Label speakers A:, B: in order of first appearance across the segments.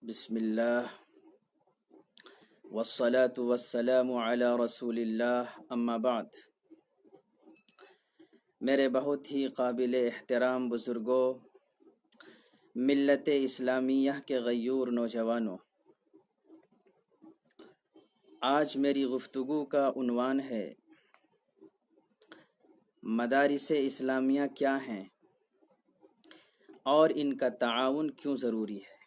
A: بسم اللہ والصلاة والسلام علی رسول اللہ اما بعد۔ میرے بہت ہی قابل احترام بزرگوں، ملت اسلامیہ کے غیور نوجوانوں، آج میری گفتگو کا عنوان ہے مدارس اسلامیہ کیا ہیں اور ان کا تعاون کیوں ضروری ہے۔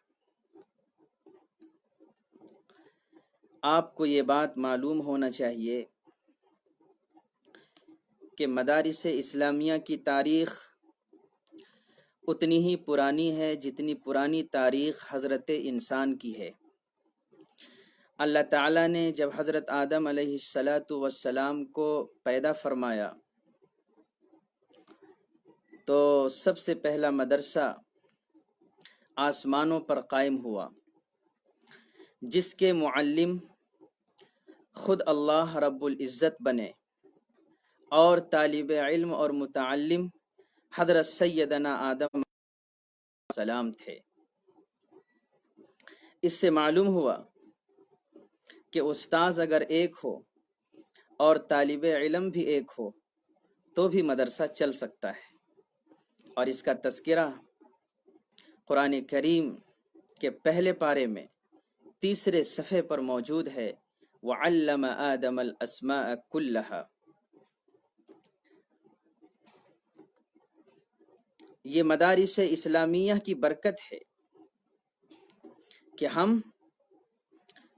A: آپ کو یہ بات معلوم ہونا چاہیے کہ مدارس اسلامیہ کی تاریخ اتنی ہی پرانی ہے جتنی پرانی تاریخ حضرت انسان کی ہے۔ اللہ تعالیٰ نے جب حضرت آدم علیہ السلام کو پیدا فرمایا تو سب سے پہلا مدرسہ آسمانوں پر قائم ہوا، جس کے معلم خود اللہ رب العزت بنے اور طالب علم اور متعلم حضرت سیدنا آدم علیہ السلام تھے۔ اس سے معلوم ہوا کہ استاذ اگر ایک ہو اور طالب علم بھی ایک ہو تو بھی مدرسہ چل سکتا ہے، اور اس کا تذکرہ قرآن کریم کے پہلے پارے میں تیسرے صفحے پر موجود ہے، وَعَلَّمَ آدَمَ الْأَسْمَاءَ كُلَّهَا۔ یہ مدارس اسلامیہ کی برکت ہے کہ ہم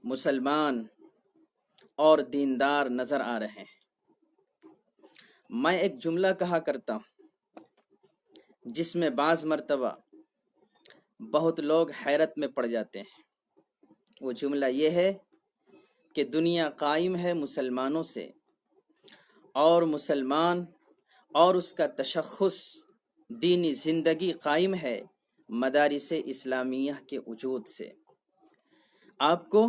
A: مسلمان اور دیندار نظر آ رہے ہیں۔ میں ایک جملہ کہا کرتا ہوں جس میں بعض مرتبہ بہت لوگ حیرت میں پڑ جاتے ہیں۔ وہ جملہ یہ ہے کہ دنیا قائم ہے مسلمانوں سے، اور مسلمان اور اس کا تشخص دینی زندگی قائم ہے مدارس اسلامیہ کے وجود سے۔ آپ کو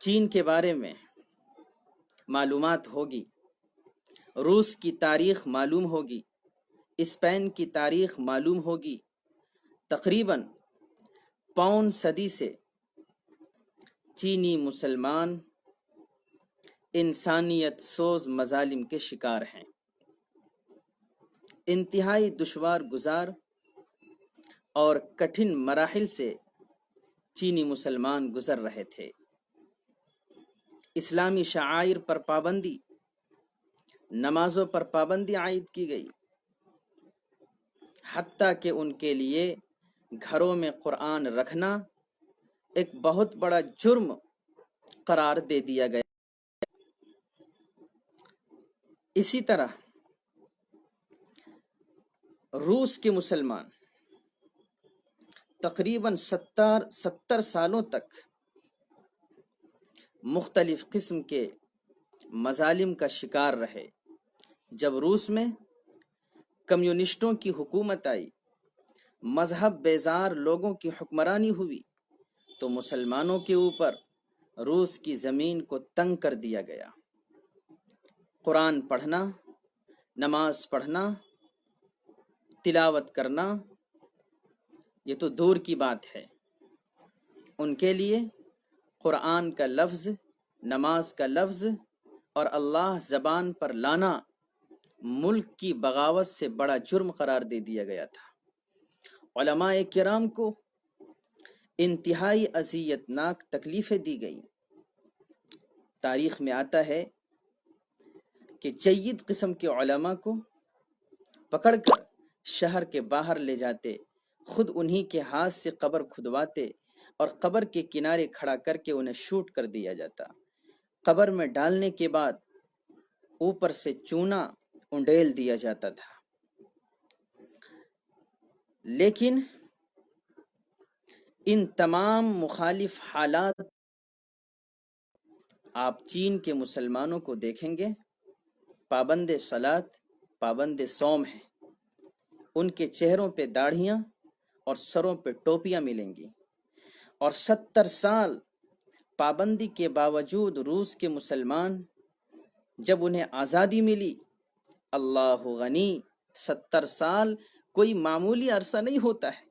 A: چین کے بارے میں معلومات ہوگی، روس کی تاریخ معلوم ہوگی، اسپین کی تاریخ معلوم ہوگی۔ تقریباً پون صدی سے چینی مسلمان انسانیت سوز مظالم کے شکار ہیں۔ انتہائی دشوار گزار اور کٹھن مراحل سے چینی مسلمان گزر رہے تھے۔ اسلامی شعائر پر پابندی، نمازوں پر پابندی عائد کی گئی، حتیٰ کہ ان کے لیے گھروں میں قرآن رکھنا ایک بہت بڑا جرم قرار دے دیا گیا۔ اسی طرح روس کے مسلمان تقریباً 70 سالوں تک مختلف قسم کے مظالم کا شکار رہے۔ جب روس میں کمیونسٹوں کی حکومت آئی، مذہب بیزار لوگوں کی حکمرانی ہوئی، تو مسلمانوں کے اوپر روس کی زمین کو تنگ کر دیا گیا۔ قرآن پڑھنا، نماز پڑھنا، تلاوت کرنا یہ تو دور کی بات ہے۔ ان کے لیے قرآن کا لفظ، نماز کا لفظ اور اللہ زبان پر لانا ملک کی بغاوت سے بڑا جرم قرار دے دیا گیا تھا۔ علماء کرام کو انتہائی اذیت ناک تکلیفیں دی گئیں۔ تاریخ میں آتا ہے کہ جید قسم کے علماء کو پکڑ کر شہر کے باہر لے جاتے، خود انہی کے ہاتھ سے قبر کھدواتے اور قبر کے کنارے کھڑا کر کے انہیں شوٹ کر دیا جاتا۔ قبر میں ڈالنے کے بعد اوپر سے چونا انڈیل دیا جاتا تھا۔ لیکن ان تمام مخالف حالات آپ چین کے مسلمانوں کو دیکھیں گے، پابند صلاۃ، پابند صوم ہیں۔ ان کے چہروں پہ داڑھیاں اور سروں پہ ٹوپیاں ملیں گی، اور 70 سال پابندی کے باوجود روس کے مسلمان جب انہیں آزادی ملی، اللہ غنی، 70 سال کوئی معمولی عرصہ نہیں ہوتا ہے۔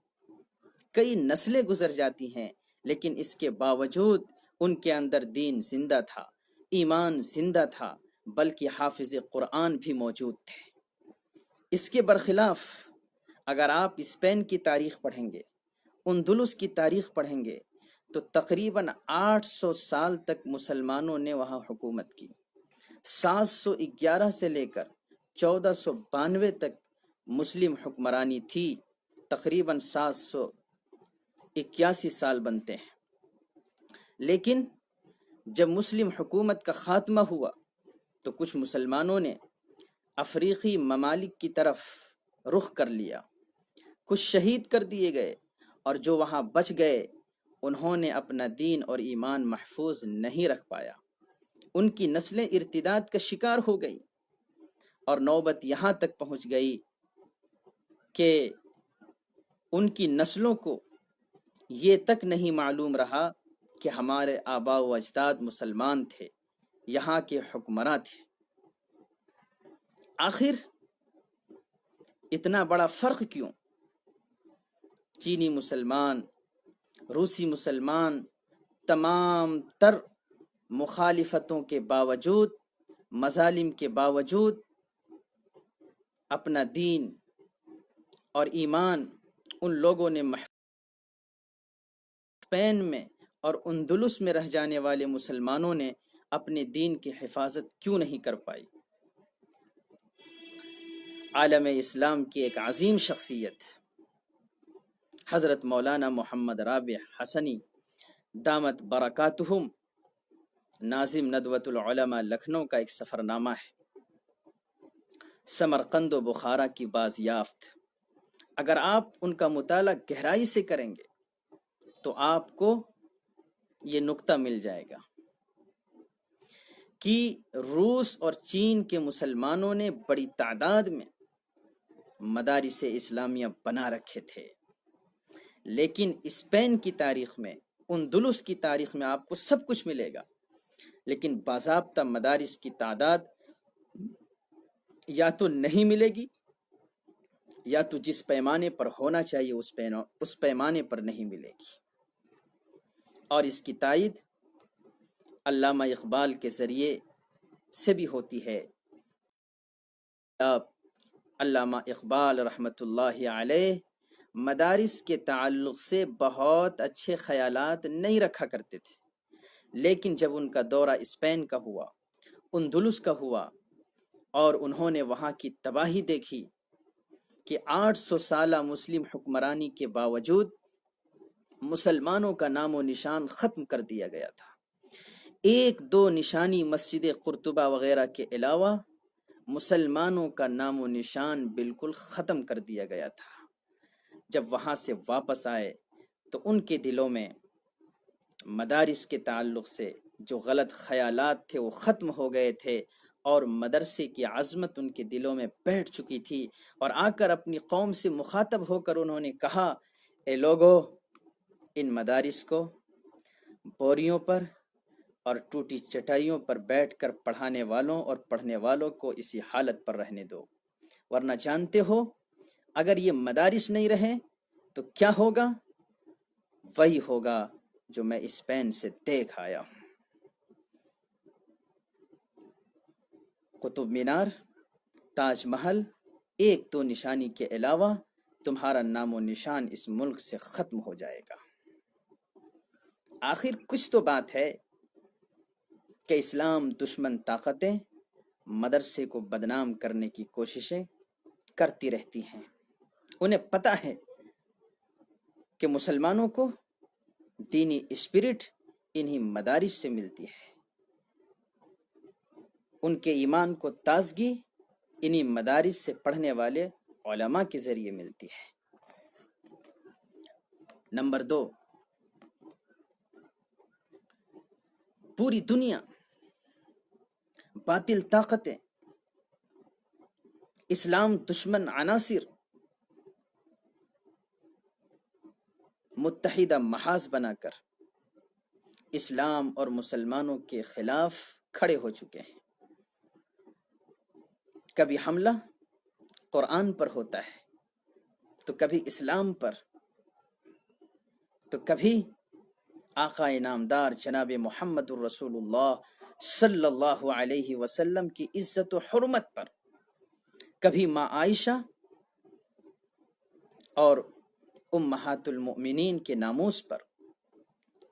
A: کئی نسلیں گزر جاتی ہیں، لیکن اس کے باوجود ان کے اندر دین زندہ تھا، ایمان زندہ تھا، بلکہ حافظ قرآن بھی موجود تھے۔ اس کے برخلاف اگر آپ اسپین کی تاریخ پڑھیں گے، اندلس کی تاریخ پڑھیں گے، تو تقریباً 800 سال تک مسلمانوں نے وہاں حکومت کی۔ 711 سے لے کر 1492 تک مسلم حکمرانی تھی، تقریباً 781 سال بنتے ہیں۔ لیکن جب مسلم حکومت کا خاتمہ ہوا تو کچھ مسلمانوں نے افریقی ممالک کی طرف رخ کر لیا، کچھ شہید کر دیے گئے، اور جو وہاں بچ گئے انہوں نے اپنا دین اور ایمان محفوظ نہیں رکھ پایا، ان کی نسلیں ارتداد کا شکار ہو گئی، اور نوبت یہاں تک پہنچ گئی کہ ان کی نسلوں کو یہ تک نہیں معلوم رہا کہ ہمارے آباء و اجداد مسلمان تھے، یہاں کے حکمراں تھے۔ آخر اتنا بڑا فرق کیوں؟ چینی مسلمان، روسی مسلمان، تمام تر مخالفتوں کے باوجود، مظالم کے باوجود اپنا دین اور ایمان ان لوگوں نے اسپین میں اور اندلس میں رہ جانے والے مسلمانوں نے اپنے دین کی حفاظت کیوں نہیں کر پائی؟ عالم اسلام کی ایک عظیم شخصیت حضرت مولانا محمد رابع حسنی دامت برکاتہم، ناظم ندوۃ العلماء لکھنؤ کا ایک سفر نامہ ہے، سمرقند و بخارا کی بازیافت۔ اگر آپ ان کا مطالعہ گہرائی سے کریں گے تو آپ کو یہ نقطہ مل جائے گا کہ روس اور چین کے مسلمانوں نے بڑی تعداد میں مدارس اسلامیہ بنا رکھے تھے، لیکن اسپین کی تاریخ میں، اندلس کی تاریخ میں آپ کو سب کچھ ملے گا، لیکن باضابطہ مدارس کی تعداد یا تو نہیں ملے گی، یا تو جس پیمانے پر ہونا چاہیے اس پیمانے پر نہیں ملے گی۔ اور اس کی تائید علامہ اقبال کے ذریعے سے بھی ہوتی ہے۔ علامہ اقبال رحمۃ اللہ علیہ مدارس کے تعلق سے بہت اچھے خیالات نہیں رکھا کرتے تھے، لیکن جب ان کا دورہ اسپین کا ہوا، اندلس کا ہوا، اور انہوں نے وہاں کی تباہی دیکھی کہ 800 سالہ مسلم حکمرانی کے باوجود مسلمانوں کا نام و نشان ختم کر دیا گیا تھا، ایک دو نشانی مسجد قرطبہ وغیرہ کے علاوہ مسلمانوں کا نام و نشان بالکل ختم کر دیا گیا تھا۔ جب وہاں سے واپس آئے تو ان کے دلوں میں مدارس کے تعلق سے جو غلط خیالات تھے وہ ختم ہو گئے تھے، اور مدرسے کی عظمت ان کے دلوں میں بیٹھ چکی تھی، اور آ کر اپنی قوم سے مخاطب ہو کر انہوں نے کہا، اے لوگو، ان مدارس کو بوریوں پر اور ٹوٹی چٹائیوں پر بیٹھ کر پڑھانے والوں اور پڑھنے والوں کو اسی حالت پر رہنے دو، ورنہ جانتے ہو اگر یہ مدارس نہیں رہیں تو کیا ہوگا؟ وہی ہوگا جو میں اسپین سے دیکھ آیا ہوں۔ قطب مینار، تاج محل، ایک دو نشانی کے علاوہ تمہارا نام و نشان اس ملک سے ختم ہو جائے گا۔ آخر کچھ تو بات ہے کہ اسلام دشمن طاقتیں مدرسے کو بدنام کرنے کی کوششیں کرتی رہتی ہیں۔ انہیں پتہ ہے کہ مسلمانوں کو دینی اسپرٹ انہی مدارس سے ملتی ہے، ان کے ایمان کو تازگی انہی مدارس سے پڑھنے والے علماء کے ذریعے ملتی ہے۔ نمبر 2، پوری دنیا باطل طاقتیں، اسلام دشمن عناصر متحدہ محاذ بنا کر اسلام اور مسلمانوں کے خلاف کھڑے ہو چکے ہیں۔ کبھی حملہ قرآن پر ہوتا ہے تو کبھی اسلام پر، تو کبھی آقا نامدار جناب محمد الرسول اللہ صلی اللہ علیہ وسلم کی عزت و حرمت پر، کبھی ماں عائشہ اور امہات المؤمنین کے ناموس پر،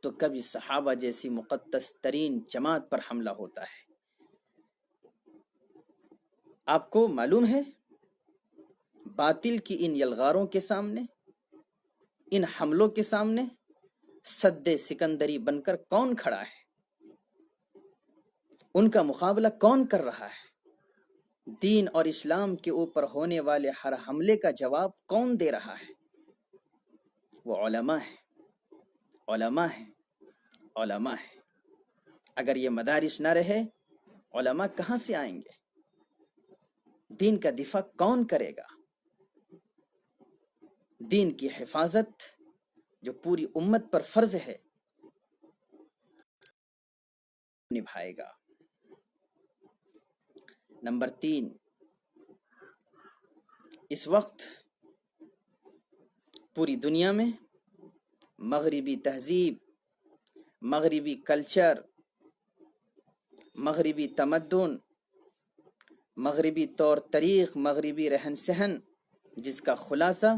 A: تو کبھی صحابہ جیسی مقدس ترین جماعت پر حملہ ہوتا ہے۔ آپ کو معلوم ہے باطل کی ان یلغاروں کے سامنے، ان حملوں کے سامنے سد سکندری بن کر کون کھڑا ہے؟ ان کا مقابلہ کون کر رہا ہے؟ دین اور اسلام کے اوپر ہونے والے ہر حملے کا جواب کون دے رہا ہے؟ وہ علماء ہیں، علماء ہیں، علماء ہیں۔ اگر یہ مدارس نہ رہے، علماء کہاں سے آئیں گے؟ دین کا دفاع کون کرے گا؟ دین کی حفاظت جو پوری امت پر فرض ہے نبھائے گا۔ نمبر 3، اس وقت پوری دنیا میں مغربی تہذیب، مغربی کلچر، مغربی تمدن، مغربی طور طریق، مغربی رہن سہن، جس کا خلاصہ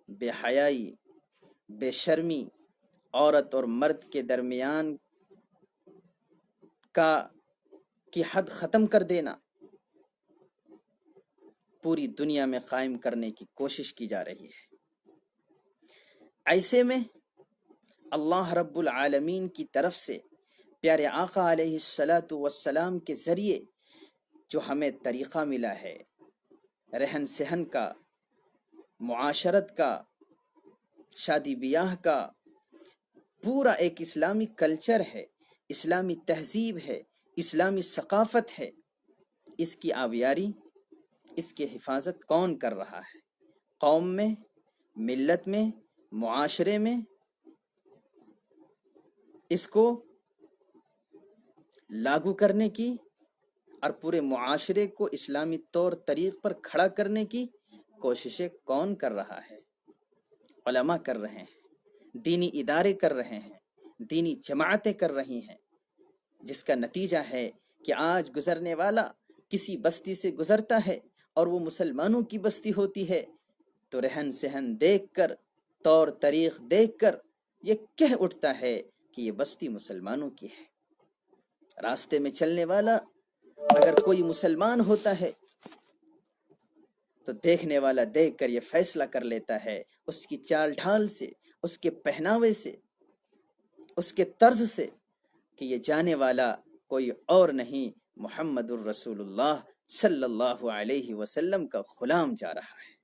A: بے حیائی، بے شرمی، عورت اور مرد کے درمیان کی حد ختم کر دینا، پوری دنیا میں قائم کرنے کی کوشش کی جا رہی ہے۔ ایسے میں اللہ رب العالمین کی طرف سے پیارے آقا علیہ الصلاۃ والسلام کے ذریعے جو ہمیں طریقہ ملا ہے رہن سہن کا، معاشرت کا، شادی بیاہ کا، پورا ایک اسلامی کلچر ہے، اسلامی تہذیب ہے، اسلامی ثقافت ہے، اس کی آبیاری، اس کی حفاظت کون کر رہا ہے؟ قوم میں، ملت میں، معاشرے میں اس کو لاگو کرنے کی اور پورے معاشرے کو اسلامی طور طریق پر کھڑا کرنے کی کوششیں کون کر رہا ہے؟ علماء کر رہے ہیں، دینی ادارے کر رہے ہیں، دینی جماعتیں کر رہی ہیں، جس کا نتیجہ ہے کہ آج گزرنے والا کسی بستی سے گزرتا ہے اور وہ مسلمانوں کی بستی ہوتی ہے تو رہن سہن دیکھ کر، طور طریق دیکھ کر یہ کہہ اٹھتا ہے کہ یہ بستی مسلمانوں کی ہے۔ راستے میں چلنے والا اگر کوئی مسلمان ہوتا ہے تو دیکھنے والا دیکھ کر یہ فیصلہ کر لیتا ہے اس کی چال ڈھال سے، اس کے پہناوے سے، اس کے طرز سے کہ یہ جانے والا کوئی اور نہیں، محمد الرسول اللہ صلی اللہ علیہ وسلم کا غلام جا رہا ہے۔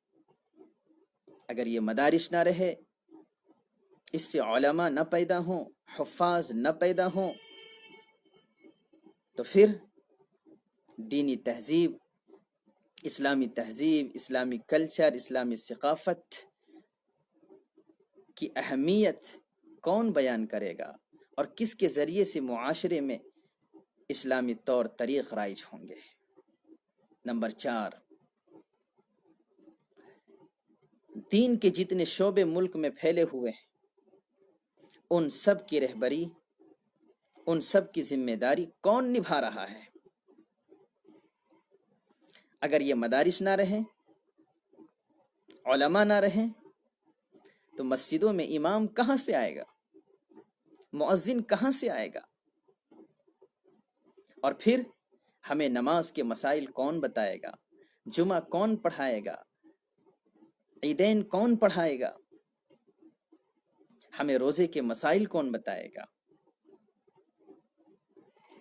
A: اگر یہ مدارس نہ رہے، اس سے علماء نہ پیدا ہوں، حفاظ نہ پیدا ہوں، تو پھر دینی تہذیب، اسلامی کلچر، اسلامی ثقافت کی اہمیت کون بیان کرے گا اور کس کے ذریعے سے معاشرے میں اسلامی طور طریق رائج ہوں گے؟ نمبر 4، دین کے جتنے شعبے ملک میں پھیلے ہوئے ہیں ان سب کی رہبری، ان سب کی ذمہ داری کون نبھا رہا ہے؟ اگر یہ مدارس نہ رہیں، علماء نہ رہیں، تو مسجدوں میں امام کہاں سے آئے گا؟ مؤذن کہاں سے آئے گا؟ اور پھر ہمیں نماز کے مسائل کون بتائے گا؟ جمعہ کون پڑھائے گا؟ عیدین کون پڑھائے گا؟ ہمیں روزے کے مسائل کون بتائے گا؟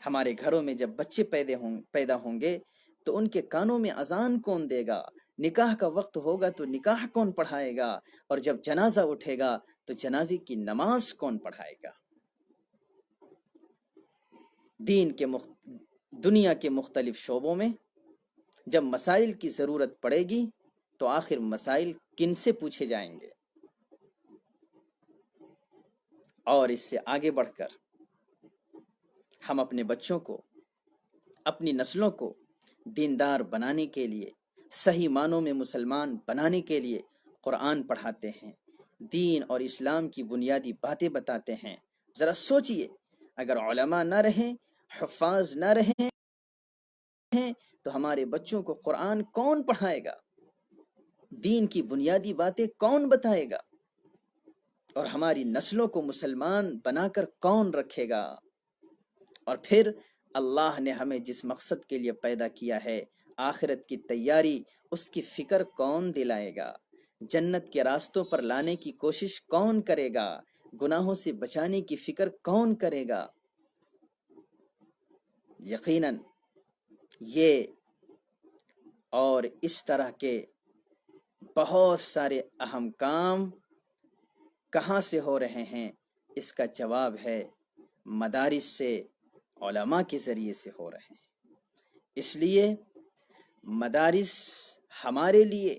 A: ہمارے گھروں میں جب بچے پیدا ہوں گے تو ان کے کانوں میں اذان کون دے گا؟ نکاح کا وقت ہوگا تو نکاح کون پڑھائے گا؟ اور جب جنازہ اٹھے گا تو جنازے کی نماز کون پڑھائے گا؟ دنیا کے مختلف شعبوں میں جب مسائل کی ضرورت پڑے گی تو آخر مسائل کن سے پوچھے جائیں گے؟ اور اس سے آگے بڑھ کر ہم اپنے بچوں کو، اپنی نسلوں کو دیندار بنانے کے لیے، صحیح معنوں میں مسلمان بنانے کے لیے قرآن پڑھاتے ہیں، دین اور اسلام کی بنیادی باتیں بتاتے ہیں۔ ذرا سوچئے، اگر علماء نہ رہیں، حفاظ نہ رہیں تو ہمارے بچوں کو قرآن کون پڑھائے گا؟ دین کی بنیادی باتیں کون بتائے گا؟ اور ہماری نسلوں کو مسلمان بنا کر کون رکھے گا؟ اور پھر اللہ نے ہمیں جس مقصد کے لیے پیدا کیا ہے، آخرت کی تیاری، اس کی فکر کون دلائے گا؟ جنت کے راستوں پر لانے کی کوشش کون کرے گا؟ گناہوں سے بچانے کی فکر کون کرے گا؟ یقیناً یہ اور اس طرح کے بہت سارے اہم کام کہاں سے ہو رہے ہیں؟ اس کا جواب ہے مدارس سے، علماء کے ذریعے سے ہو رہے ہیں۔ اس لیے مدارس ہمارے لیے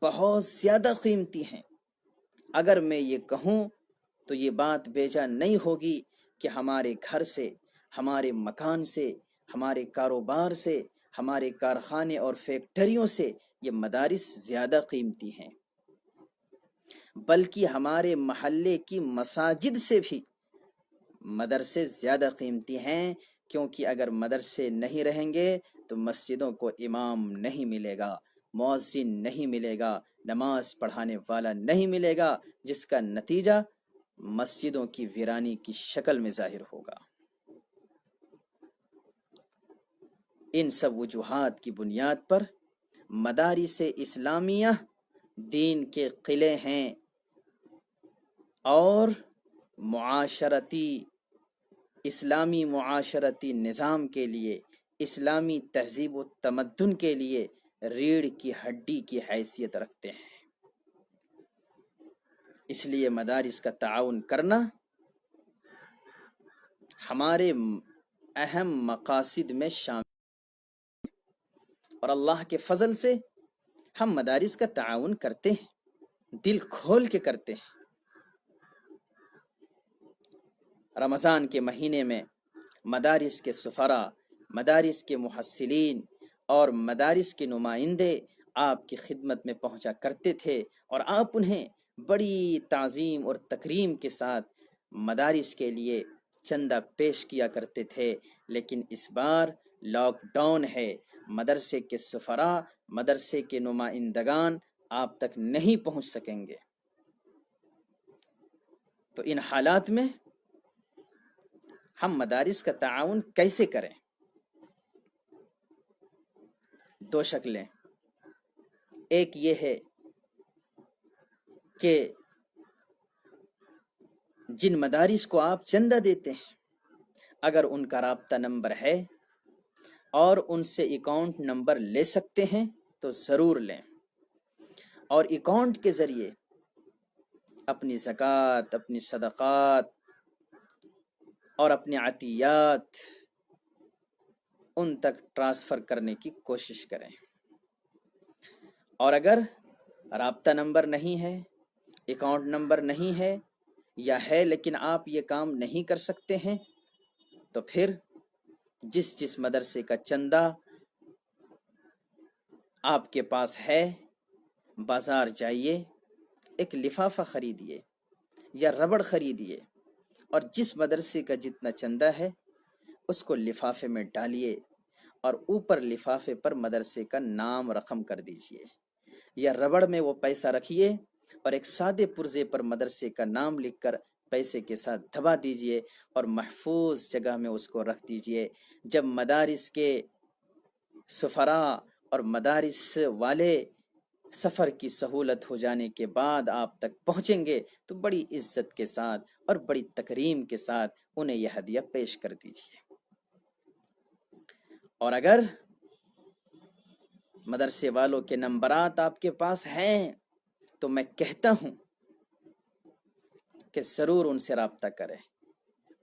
A: بہت زیادہ قیمتی ہیں۔ اگر میں یہ کہوں تو یہ بات بیجا نہیں ہوگی کہ ہمارے گھر سے، ہمارے مکان سے، ہمارے کاروبار سے، ہمارے کارخانے اور فیکٹریوں سے یہ مدارس زیادہ قیمتی ہیں، بلکہ ہمارے محلے کی مساجد سے بھی مدرسے زیادہ قیمتی ہیں، کیونکہ اگر مدرسے نہیں رہیں گے تو مسجدوں کو امام نہیں ملے گا، مؤذن نہیں ملے گا، نماز پڑھانے والا نہیں ملے گا، جس کا نتیجہ مسجدوں کی ویرانی کی شکل میں ظاہر ہوگا۔ ان سب وجوہات کی بنیاد پر مدارس اسلامیہ دین کے قلعے ہیں اور معاشرتی، اسلامی معاشرتی نظام کے لیے، اسلامی تہذیب و تمدن کے لیے ریڑھ کی ہڈی کی حیثیت رکھتے ہیں۔ اس لیے مدارس کا تعاون کرنا ہمارے اہم مقاصد میں شامل، اور اللہ کے فضل سے ہم مدارس کا تعاون کرتے ہیں، دل کھول کے کرتے ہیں۔ رمضان کے مہینے میں مدارس کے سفراء، مدارس کے محصلین اور مدارس کے نمائندے آپ کی خدمت میں پہنچا کرتے تھے، اور آپ انہیں بڑی تعظیم اور تکریم کے ساتھ مدارس کے لیے چندہ پیش کیا کرتے تھے۔ لیکن اس بار لاک ڈاؤن ہے، مدرسے کے سفراء، مدرسے کے نمائندگان آپ تک نہیں پہنچ سکیں گے۔ تو ان حالات میں ہم مدارس کا تعاون کیسے کریں؟ دو شکلیں، ایک یہ ہے کہ جن مدارس کو آپ چندہ دیتے ہیں، اگر ان کا رابطہ نمبر ہے اور ان سے اکاؤنٹ نمبر لے سکتے ہیں تو ضرور لیں، اور اکاؤنٹ کے ذریعے اپنی زکوٰۃ، اپنی صدقات اور اپنی عطیات ان تک ٹرانسفر کرنے کی کوشش کریں۔ اور اگر رابطہ نمبر نہیں ہے، اکاؤنٹ نمبر نہیں ہے، یا ہے لیکن آپ یہ کام نہیں کر سکتے ہیں، تو پھر جس مدرسے کا چندہ آپ کے پاس ہے، بازار جائیے، ایک لفافہ خریدیے یا ربڑ خریدیے، اور جس مدرسے کا جتنا چندہ ہے اس کو لفافے میں ڈالیے، اور اوپر لفافے پر مدرسے کا نام رقم کر دیجیے، یا ربڑ میں وہ پیسہ رکھیے اور ایک سادے پرزے پر مدرسے کا نام لکھ کر پیسے کے ساتھ دبا دیجیے اور محفوظ جگہ میں اس کو رکھ دیجیے۔ جب مدارس کے سفراء اور مدارس والے سفر کی سہولت ہو جانے کے بعد آپ تک پہنچیں گے تو بڑی عزت کے ساتھ اور بڑی تکریم کے ساتھ انہیں یہ ہدیہ پیش کر دیجیے۔ اور اگر مدرسے والوں کے نمبرات آپ کے پاس ہیں تو میں کہتا ہوں کہ ضرور ان سے رابطہ کریں،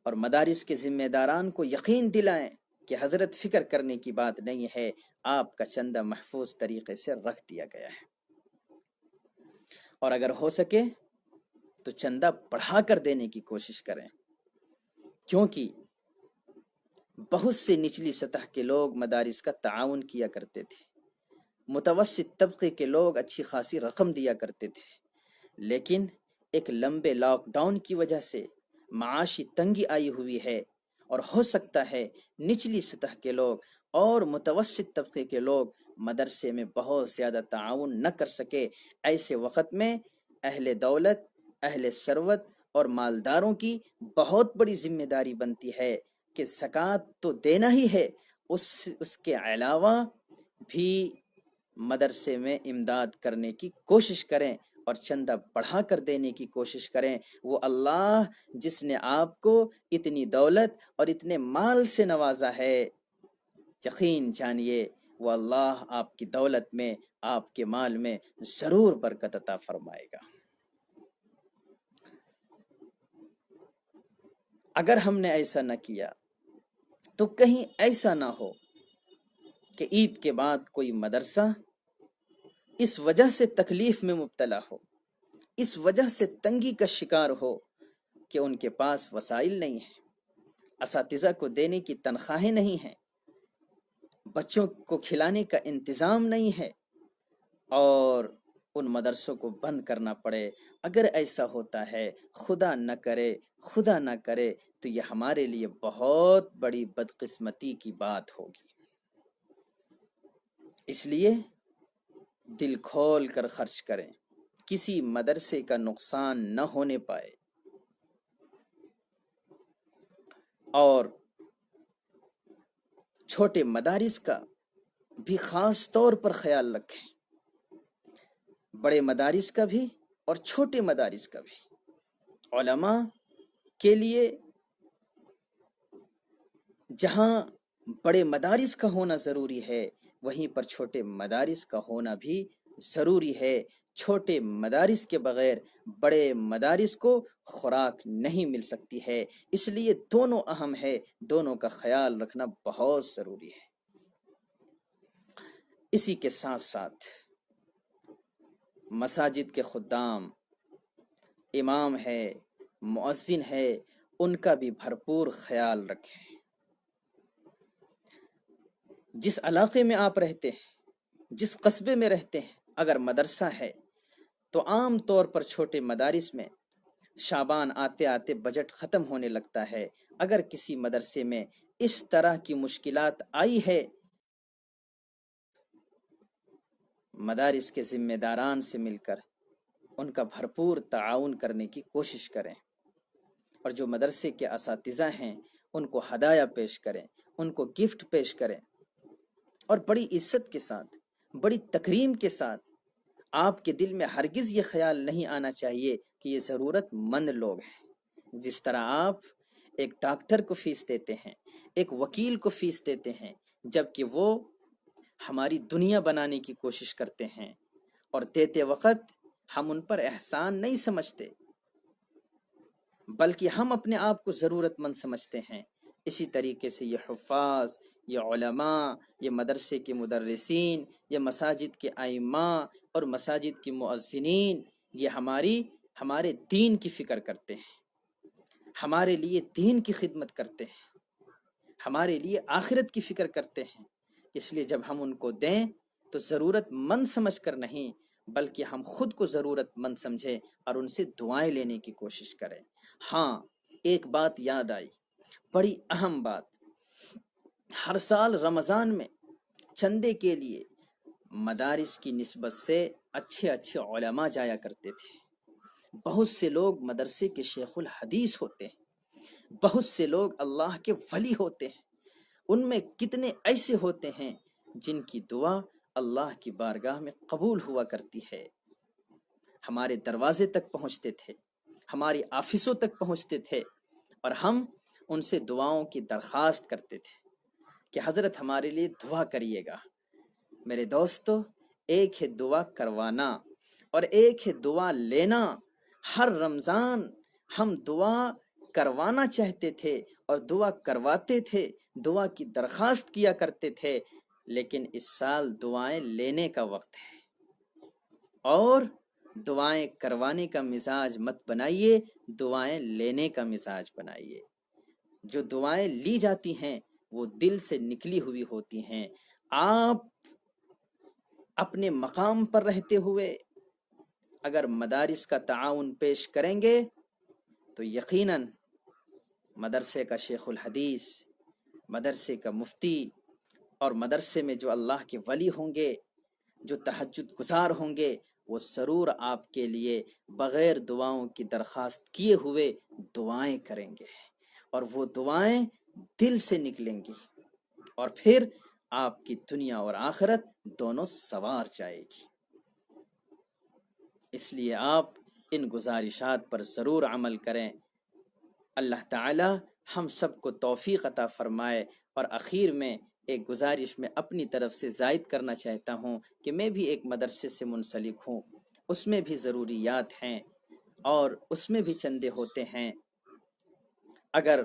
A: اور مدارس کے ذمہ داران کو یقین دلائیں کہ حضرت فکر کرنے کی بات نہیں ہے، آپ کا چندہ محفوظ طریقے سے رکھ دیا گیا ہے۔ اور اگر ہو سکے تو چندہ بڑھا کر دینے کی کوشش کریں، کیونکہ بہت سے نچلی سطح کے لوگ مدارس کا تعاون کیا کرتے تھے، متوسط طبقے کے لوگ اچھی خاصی رقم دیا کرتے تھے، لیکن ایک لمبے لاک ڈاؤن کی وجہ سے معاشی تنگی آئی ہوئی ہے، اور ہو سکتا ہے نچلی سطح کے لوگ اور متوسط طبقے کے لوگ مدرسے میں بہت زیادہ تعاون نہ کر سکے۔ ایسے وقت میں اہل دولت، اہل ثروت اور مالداروں کی بہت بڑی ذمہ داری بنتی ہے کہ زکوٰۃ تو دینا ہی ہے، اس کے علاوہ بھی مدرسے میں امداد کرنے کی کوشش کریں اور چندہ بڑھا کر دینے کی کوشش کریں۔ وہ اللہ جس نے آپ کو اتنی دولت اور اتنے مال سے نوازا ہے، یقین جانیے وہ اللہ آپ کی دولت میں، آپ کے مال میں ضرور برکت عطا فرمائے گا۔ اگر ہم نے ایسا نہ کیا تو کہیں ایسا نہ ہو کہ عید کے بعد کوئی مدرسہ اس وجہ سے تکلیف میں مبتلا ہو، اس وجہ سے تنگی کا شکار ہو کہ ان کے پاس وسائل نہیں ہیں، اساتذہ کو دینے کی تنخواہیں نہیں ہیں، بچوں کو کھلانے کا انتظام نہیں ہے، اور ان مدرسوں کو بند کرنا پڑے۔ اگر ایسا ہوتا ہے، خدا نہ کرے، خدا نہ کرے، تو یہ ہمارے لیے بہت بڑی بدقسمتی کی بات ہوگی۔ اس لیے دل کھول کر خرچ کریں، کسی مدرسے کا نقصان نہ ہونے پائے، اور چھوٹے مدارس کا بھی خاص طور پر خیال رکھیں، بڑے مدارس کا بھی اور چھوٹے مدارس کا بھی۔ علماء کے لیے جہاں بڑے مدارس کا ہونا ضروری ہے، وہیں پر چھوٹے مدارس کا ہونا بھی ضروری ہے۔ چھوٹے مدارس کے بغیر بڑے مدارس کو خوراک نہیں مل سکتی ہے، اس لیے دونوں اہم ہے، دونوں کا خیال رکھنا بہت ضروری ہے۔ اسی کے ساتھ ساتھ مساجد کے خدام، امام ہے، مؤذن ہے، ان کا بھی بھرپور خیال رکھیں۔ جس علاقے میں آپ رہتے ہیں، جس قصبے میں رہتے ہیں، اگر مدرسہ ہے تو عام طور پر چھوٹے مدارس میں شعبان آتے آتے بجٹ ختم ہونے لگتا ہے۔ اگر کسی مدرسے میں اس طرح کی مشکلات آئی ہے، مدارس کے ذمہ داران سے مل کر ان کا بھرپور تعاون کرنے کی کوشش کریں، اور جو مدرسے کے اساتذہ ہیں ان کو ہدایہ پیش کریں، ان کو گفٹ پیش کریں، اور بڑی عزت کے ساتھ، بڑی تکریم کے ساتھ۔ آپ کے دل میں ہرگز یہ خیال نہیں آنا چاہیے کہ یہ ضرورت مند لوگ ہیں۔ جس طرح آپ ایک ڈاکٹر کو فیس دیتے ہیں، ایک وکیل کو فیس دیتے ہیں، جبکہ وہ ہماری دنیا بنانے کی کوشش کرتے ہیں، اور دیتے وقت ہم ان پر احسان نہیں سمجھتے، بلکہ ہم اپنے آپ کو ضرورت مند سمجھتے ہیں۔ اسی طریقے سے یہ حفاظ، یہ علماء، یہ مدرسے کے مدرسین، یہ مساجد کے ائمہ اور مساجد کے مؤذنین، یہ ہمارے دین کی فکر کرتے ہیں، ہمارے لیے دین کی خدمت کرتے ہیں، ہمارے لیے آخرت کی فکر کرتے ہیں۔ اس لیے جب ہم ان کو دیں تو ضرورت مند سمجھ کر نہیں، بلکہ ہم خود کو ضرورت مند سمجھیں اور ان سے دعائیں لینے کی کوشش کریں۔ ہاں، ایک بات یاد آئی، بڑی اہم بات، ہر سال رمضان میں چندے کے لیے مدارس کی نسبت سے اچھے علماء جایا کرتے تھے۔ بہت سے لوگ مدرسے کے شیخ الحدیث ہوتے ہیں، بہت سے لوگ اللہ کے ولی ہوتے ہیں، ان میں کتنے ایسے ہوتے ہیں جن کی دعا اللہ کی بارگاہ میں قبول ہوا کرتی ہے، ہمارے دروازے تک پہنچتے تھے، ہماری آفسوں تک پہنچتے تھے، اور ہم ان سے دعاؤں کی درخواست کرتے تھے کہ حضرت ہمارے لیے دعا کریے گا۔ میرے دوستو، ایک ہے دعا کروانا اور ایک ہے دعا لینا۔ ہر رمضان ہم دعا کروانا چاہتے تھے اور دعا کرواتے تھے، دعا کی درخواست کیا کرتے تھے، لیکن اس سال دعائیں لینے کا وقت ہے، اور دعائیں کروانے کا مزاج مت بنائیے، دعائیں لینے کا مزاج بنائیے۔ جو دعائیں لی جاتی ہیں وہ دل سے نکلی ہوئی ہوتی ہیں۔ آپ اپنے مقام پر رہتے ہوئے اگر مدارس کا تعاون پیش کریں گے تو یقیناً مدرسے کا شیخ الحدیث، مدرسے کا مفتی، اور مدرسے میں جو اللہ کے ولی ہوں گے، جو تہجد گزار ہوں گے، وہ ضرور آپ کے لیے بغیر دعاؤں کی درخواست کیے ہوئے دعائیں کریں گے، اور وہ دعائیں دل سے نکلیں گی، اور پھر آپ کی دنیا اور آخرت دونوں سنوار جائے گی۔ اس لیے آپ ان گزارشات پر ضرور عمل کریں۔ اللہ تعالی ہم سب کو توفیق عطا فرمائے۔ اور اخیر میں ایک گزارش میں اپنی طرف سے زائد کرنا چاہتا ہوں کہ میں بھی ایک مدرسے سے منسلک ہوں، اس میں بھی ضروریات ہیں اور اس میں بھی چندے ہوتے ہیں۔ اگر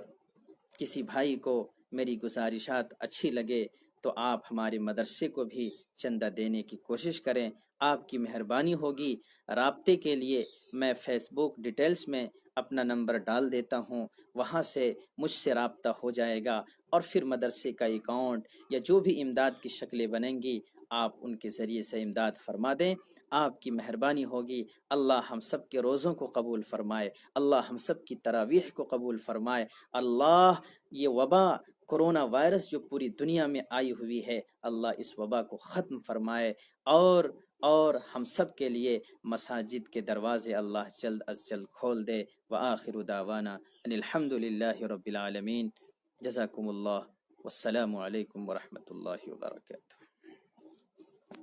A: کسی بھائی کو میری گزارشات اچھی لگے تو آپ ہمارے مدرسے کو بھی چندہ دینے کی کوشش کریں، آپ کی مہربانی ہوگی۔ رابطے کے لیے میں فیس بک ڈیٹیلز میں اپنا نمبر ڈال دیتا ہوں، وہاں سے مجھ سے رابطہ ہو جائے گا، اور پھر مدرسے کا اکاؤنٹ یا جو بھی امداد کی شکلیں بنیں گی آپ ان کے ذریعے سے امداد فرما دیں۔ آپ کی مہربانی ہوگی۔ اللہ ہم سب کے روزوں کو قبول فرمائے، اللہ ہم سب کی تراویح کو قبول فرمائے، اللہ یہ وبا کرونا وائرس جو پوری دنیا میں آئی ہوئی ہے، اللہ اس وبا کو ختم فرمائے، اور ہم سب کے لیے مساجد کے دروازے اللہ جلد از جلد کھول دے۔ وآخر دعوانا ان الحمد للہ رب العالمین۔ جزاکم اللہ، والسلام علیکم ورحمۃ اللہ وبرکاتہ۔